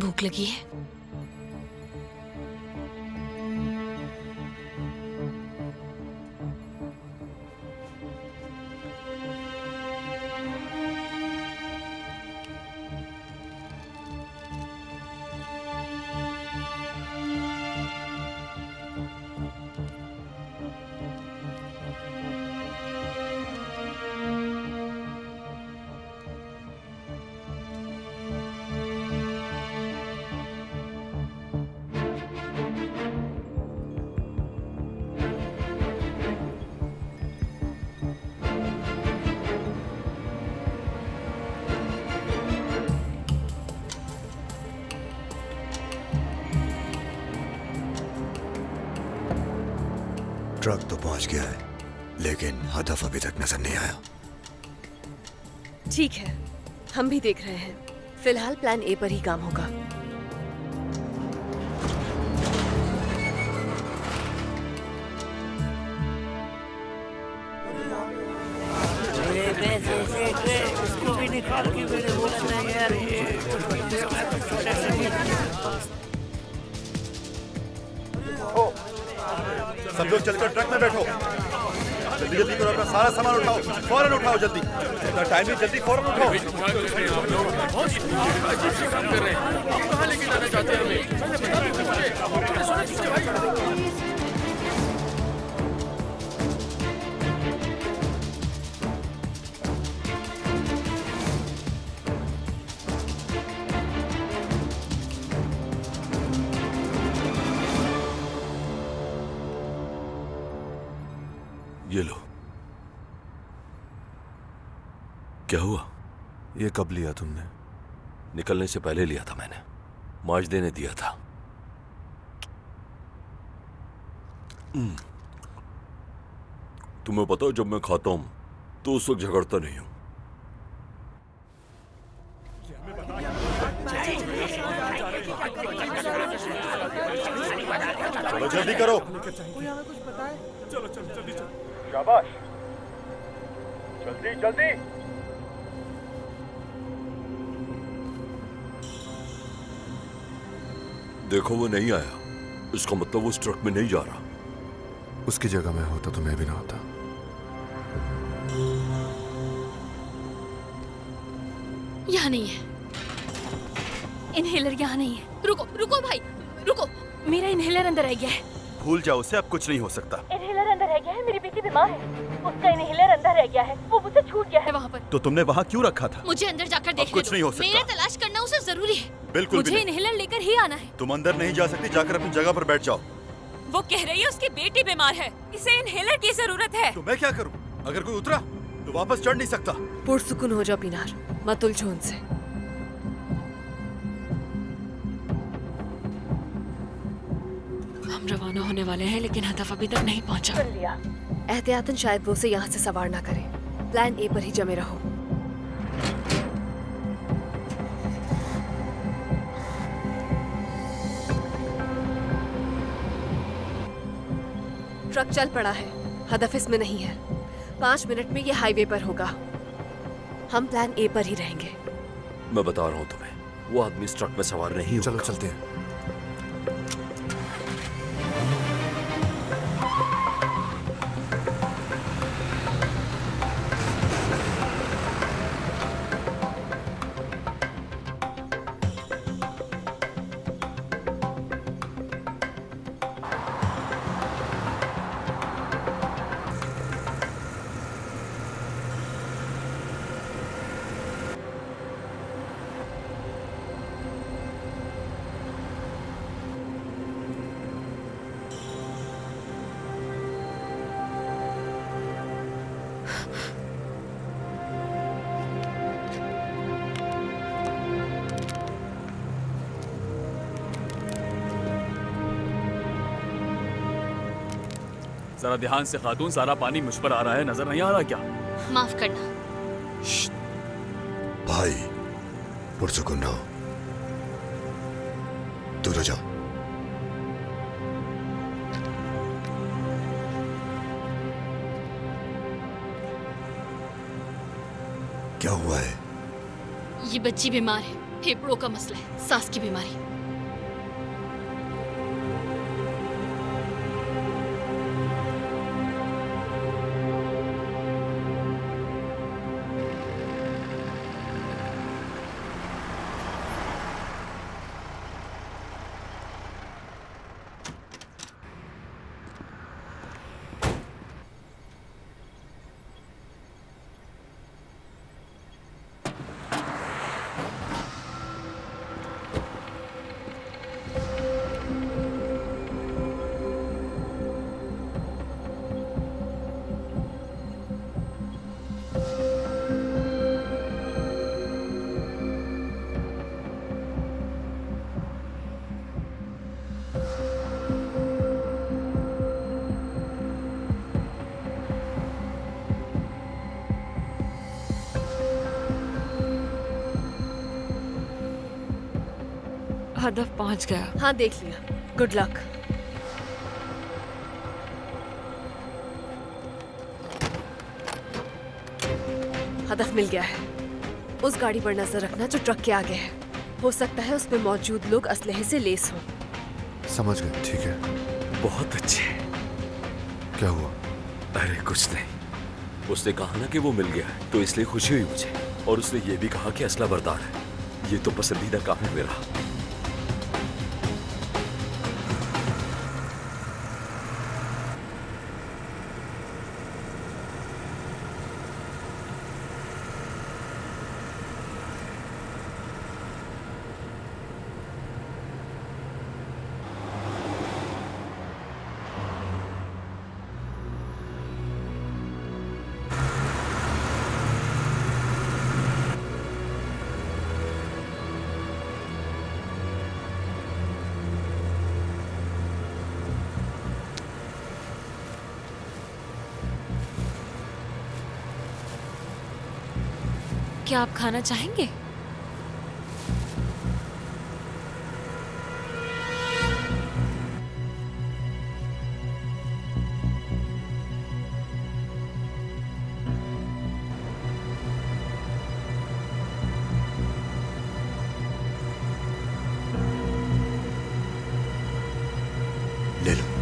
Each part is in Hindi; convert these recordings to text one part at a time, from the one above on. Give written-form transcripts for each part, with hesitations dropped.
भूख लगी है। ट्रक तो पहुंच गया है, लेकिन हदफ अभी तक नजर नहीं आया। ठीक है, हम भी देख रहे हैं। फिलहाल प्लान ए पर ही काम होगा। सब लोग चलकर ट्रक में बैठो। जल्दी जल्दी करो, अपना सारा सामान उठाओ, फौरन उठाओ, जल्दी। इतना टाइम नहीं, जल्दी फौरन उठाओ। कहाँ लेके जाना चाहते हैं हमें? ये लो। क्या हुआ? ये कब लिया तुमने? निकलने से पहले लिया था मैंने। माजदे ने दिया था। तुम्हें पता है, जब मैं खाता हूं तो उस वक्त झगड़ता नहीं हूं। चलो जल्दी करो। चलो चलो जल्दी चलो। शाबाश, जल्दी जल्दी। देखो वो नहीं आया, इसका मतलब वो उस ट्रक में नहीं जा रहा। उसकी जगह मैं होता तो मैं भी ना होता। यहाँ नहीं है, इनहेलर यहाँ नहीं है। रुको रुको भाई, रुको, मेरा इनहेलर अंदर रह गया है। भूल जाओ उसे, अब कुछ नहीं हो सकता। इनहेलर अंदर रह गया है, मेरी बेटी बीमार है, उसका इनहेलर अंदर रह गया है, वो मुझसे छूट गया है वहाँ पर। तो तुमने वहाँ क्यों रखा था? मुझे अंदर जाकर देखने कुछ दो। नहीं हो सकता। मेरा तलाश करना उसे जरूरी है। बिल्कुल मुझे इनहेलर लेकर ही आना है। तुम अंदर नहीं जा सकती, जाकर अपनी जगह पर बैठ जाओ। वो कह रही है उसकी बेटी बीमार है, इसे इनहेलर की जरूरत है। तो मैं क्या करूं? अगर कोई उतरा तो वापस चढ़ नहीं सकता। पुरसुकून हो जाओ पीनार, मत उलझो उनसे। हम रवाना होने वाले हैं, लेकिन हदफ अभी तक नहीं पहुंचा। कर लिया। एहतियातन शायद वो उसे यहाँ से सवार ना करे। प्लान ए पर ही जमे रहो। ट्रक चल पड़ा है, हदफ इसमें नहीं है। 5 मिनट में ये हाईवे पर होगा। हम प्लान ए पर ही रहेंगे। मैं बता रहा हूं तुम्हें, वो आदमी इस ट्रक में सवार नहीं होगा। चलो चलते हैं। जरा ध्यान से खातून, सारा पानी मुझ पर आ रहा है, नजर नहीं आ रहा क्या? माफ करना। भाई पुरसुकून रहो, दूर हो जाओ। क्या हुआ है? ये बच्ची बीमार है, फेफड़ों का मसला है, सांस की बीमारी। हदफ पहुंच गया। हाँ देख लिया, गुड लक। हदफ मिल गया है। उस गाड़ी पर नजर रखना जो ट्रक के आगे है। हो सकता है उसमें मौजूद लोग असलहे से लेस हों। समझ गए, ठीक है। बहुत अच्छे। क्या हुआ? अरे कुछ नहीं, उसने कहा ना कि वो मिल गया है, तो इसलिए खुशी हुई मुझे। और उसने ये भी कहा कि असला बरदार है। ये तो पसंदीदा काम है मेरा। क्या आप खाना चाहेंगे? ले लो।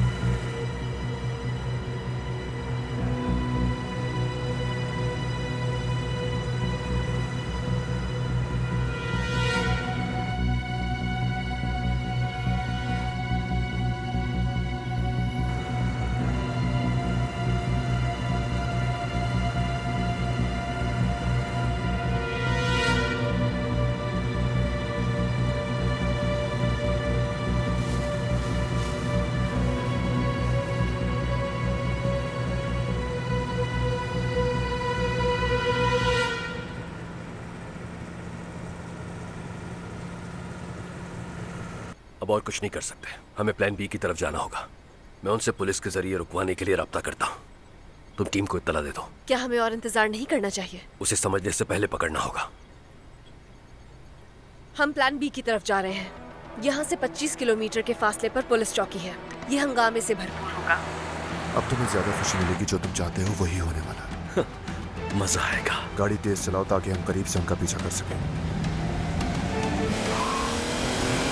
अब और कुछ नहीं कर सकते, हमें प्लान बी की तरफ जाना होगा। मैं उनसे पुलिस के जरिए रुकवाने के लिए रब्ता करता हूँ। तुम टीम को इत्तला दे दो। क्या हमें और इंतजार नहीं करना चाहिए? उसे समझने से पहले पकड़ना होगा। हम प्लान बी की तरफ जा रहे हैं। यहाँ से 25 किलोमीटर के फासले पर पुलिस चौकी है। ये हंगामे से भरपूर होगा। अब तुम्हें ज्यादा खुशी मिलेगी, जो तुम चाहते हो वही होने वाला। मजा आएगा। गाड़ी तेज चलाओ ताकि हम करीब से उनका पीछा कर सकें।